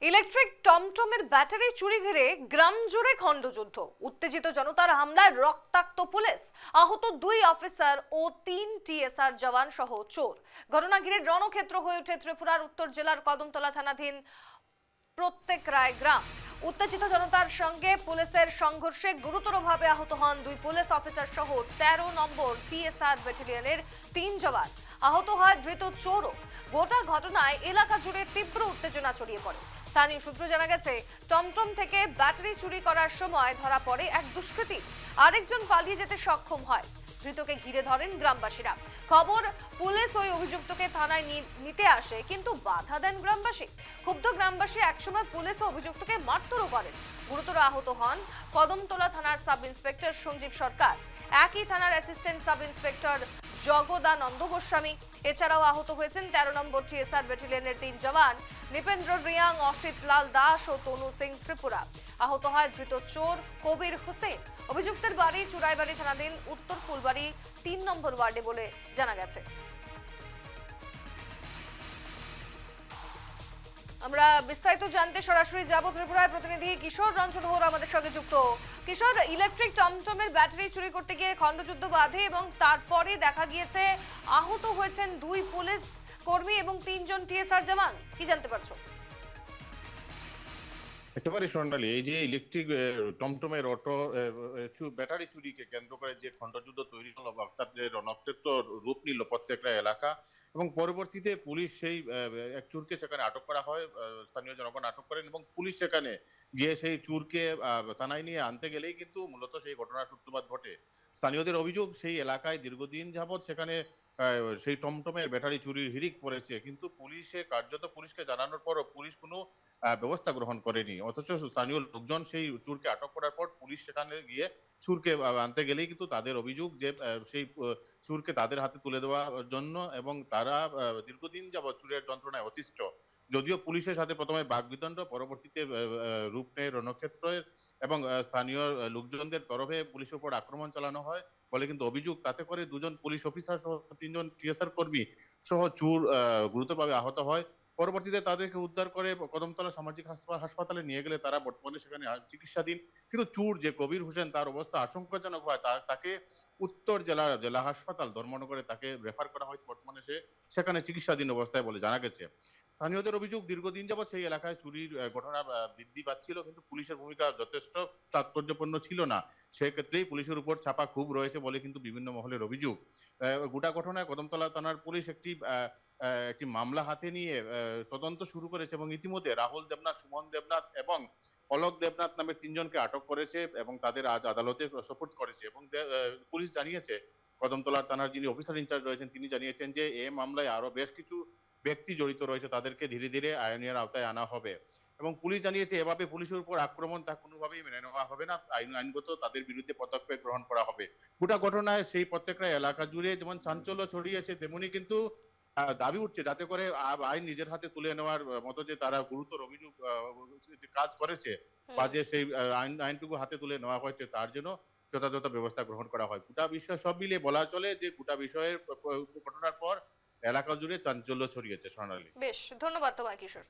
Electric টমটমের battery চুরি ঘিরে গ্রাম জুড়ে খণ্ডযুদ্ধ। উত্তেজিত জনতার হামলায় রক্তাক্ত পুলিশ, আহত 2 অফিসার ও 3 টিএসআর জওয়ান সহ চোর। ঘটনা ঘিরে রণক্ষেত্র হয়ে ওঠে ত্রিপুরার উত্তর জেলার কদমতলা থানাধীন প্রত্যেক রায় গ্রাম। উত্তেজিত জনতার সঙ্গে পুলিশের সংঘর্ষে গুরুতরভাবে আহত হন 2 পুলিশ অফিসার সহ 13 নম্বর টিএসআর ব্যাটালিয়নের 3 জওয়ান। আহত হয় ধৃত চোরও। গোটা ঘটনায় এলাকা জুড়ে তীব্র উত্তেজনা ছড়িয়ে পড়ে। স্থানীয় সূত্র জানা গেছে, টমটম থেকে ব্যাটারি চুরি করার সময় ধরা পড়ে এক দুষ্কৃতী। আরেকজন পালিয়ে যেতে সক্ষম হয়। ধৃতকে ঘিরে ধরেন গ্রামবাসীরা। খবর, পুলিশ ওই অভিযুক্তকে থানায় নিতে আসে, কিন্তু বাধা দেন গ্রামবাসী। ক্ষুব্ধ গ্রামবাসী একসময় পুলিশ ও অভিযুক্তকে মারধরও করেন। গুরুতর আহত হন কদমতলা থানার সাব ইন্সপেক্টর সঞ্জীব সরকার, একই থানার assistant sub inspector Jagadananda Goswami. এছাড়াও আহত হয়েছেন 13 নম্বর টিএসআর ব্যাটালিয়নের 3 জওয়ান নিপেন্দ্র রিয়াং, অসিত লাল দাস ও তনু সিং ত্রিপুরা। আহত হয় ধৃত চোর কবির হোসেন। অভিযুক্তের বাড়ি চুরাইবাড়ি থানাধীন উত্তর ফুলবাড়ি 3 নম্বর ওয়ার্ডে বলে জানা গেছে। আমরা বিস্তারিত জানতে সরাসরি যাব ত্রিপুরায়। প্রতিনিধি কিশোর রঞ্জন হোর আমাদের সঙ্গে যুক্ত। কিশোর, ইলেকট্রিক টমটমের ব্যাটারি চুরি করতে গিয়ে খণ্ডযুদ্ধ বাধে এবং তারপরে দেখা গিয়েছে আহত হয়েছেন 2 পুলিশ কর্মী এবং 3 জন টিএসআর জওয়ান। কি জানতে পারছো? একেবারে স্বর্ণালী, এই যে ইলেকট্রিক টমটমের অটো ব্যাটারি চুরিকে কেন্দ্র করে যে খণ্ডযুদ্ধ তৈরি হলো, অর্থাৎ যে রণক্ষেত্র রূপ নিল প্রত্যেকটা এলাকা, এবং পরবর্তীতে পুলিশ সেই এক চোরকে সেখানে আটক করা হয়। স্থানীয় জনগণ আটক করেন এবং পুলিশ সেখানে গিয়ে সেই চোরকে থানায় নিয়ে আনতে গেলেই কিন্তু মূলত সেই ঘটনার সূত্রপাত ঘটে। স্থানীয়দের অভিযোগ, সেই এলাকায় দীর্ঘদিন যাবৎ সেখানে সেই টমটমের ব্যাটারি চুরির হিড়িক পড়েছে, কিন্তু পুলিশকে জানানোর পরও পুলিশ কোনো ব্যবস্থা গ্রহণ করেনি। অথচ স্থানীয় লোকজন সেই চোরকে আটক করার পর পুলিশ সেখানে গিয়ে চোরকে আনতে গেলেই কিন্তু তাদের অভিযোগ যে সেই চোরকে তাদের হাতে তুলে দেওয়ার জন্য, এবং তারা দীর্ঘদিন যাবৎ চোরের যন্ত্রণায় অতিষ্ঠ। যদিও পুলিশের সাথে প্রথমে বাকবিতণ্ড, পরবর্তীতে রূপ নেয় রণক্ষেত্রের, এবং স্থানীয় লোকজনদের তরফে পুলিশের উপর আক্রমণ চালানো হয় বলে কিন্তু অভিযোগ। তাতে করে 2 জন পুলিশ অফিসার সহ 3 জন টিএসআর কর্মী সহ চোর গুরুতরভাবে আহত হয়। পরবর্তীতে তাদেরকে উদ্ধার করে কদমতলা সামাজিক হাসপাতালে নিয়ে গেলে তারা বর্তমানে সেখানে চিকিৎসাধীন। কিন্তু চোর যে কবির হোসেন, তার অবস্থা আশঙ্কাজনক হয়, তাকে উত্তর জেলা হাসপাতাল ধর্মনগরে তাকে রেফার করা হয়েছে। বর্তমানে সে সেখানে চিকিৎসাধীন অবস্থায় বলে জানা গেছে। স্থানীয়দের অভিযোগ, দীর্ঘদিন যাবৎ সেই এলাকায় চুরির ঘটনা বৃদ্ধি পাচ্ছিল, কিন্তু পুলিশের ভূমিকা যথেষ্ট তাৎপর্যপূর্ণ ছিল না। সেক্ষেত্রেই পুলিশের উপর চাপা ক্ষোভ রয়েছে বলে কিন্তু বিভিন্ন মহলের অভিযোগ। গোটা ঘটনায় কদমতলা থানার পুলিশ একটি মামলা হাতে নিয়ে তদন্ত শুরু করেছে, এবং ইতিমধ্যে রাহুল দেবনাথ, সুমন দেবনাথ এবং অলোক দেবনাথ নামে 3 জনকে আটক করেছে এবং তাদের আজ আদালতে সোপর্দ করেছে। এবং পুলিশ জানিয়েছে, কদমতলা থানার যিনি অফিসার ইনচার্জ রয়েছেন তিনি জানিয়েছেন যে এই মামলায় আরো বেশ কিছু ব্যক্তি জড়িত রয়েছে, তাদেরকে ধীরে ধীরে আইনের আওতায় আনা হবে। এবং পুলিশ জানিয়েছে, এভাবে পুলিশের উপর আক্রমণ তা কোনোভাবেই মেনে নেওয়া হবে না। আইনগত তাদের বিরুদ্ধে পদক্ষেপ গ্রহণ করা হবে। গোটা ঘটনায় সেই প্রত্যেকটা এলাকা জুড়ে যেমন চাঞ্চল্য ছড়িয়েছে, তেমনি কিন্তু দাবি উঠছে যাতে করে আইন নিজের হাতে তুলে নেওয়ার মতো যে তারা গুরুতর অভিযোগ যে কাজ করেছে, বা যে সেই আইনটুকু হাতে তুলে নেওয়া হয়েছে, তার জন্য যথাযথ ব্যবস্থা গ্রহণ করা হয়। গোটা বিষয় সব মিলিয়ে বলা চলে যে গোটা বিষয়ের ঘটনার পর এলাকা জুড়ে চাঞ্চল্য ছড়িয়েছে। সোনালী, বেশ, ধন্যবাদ তোমায় কিশোর।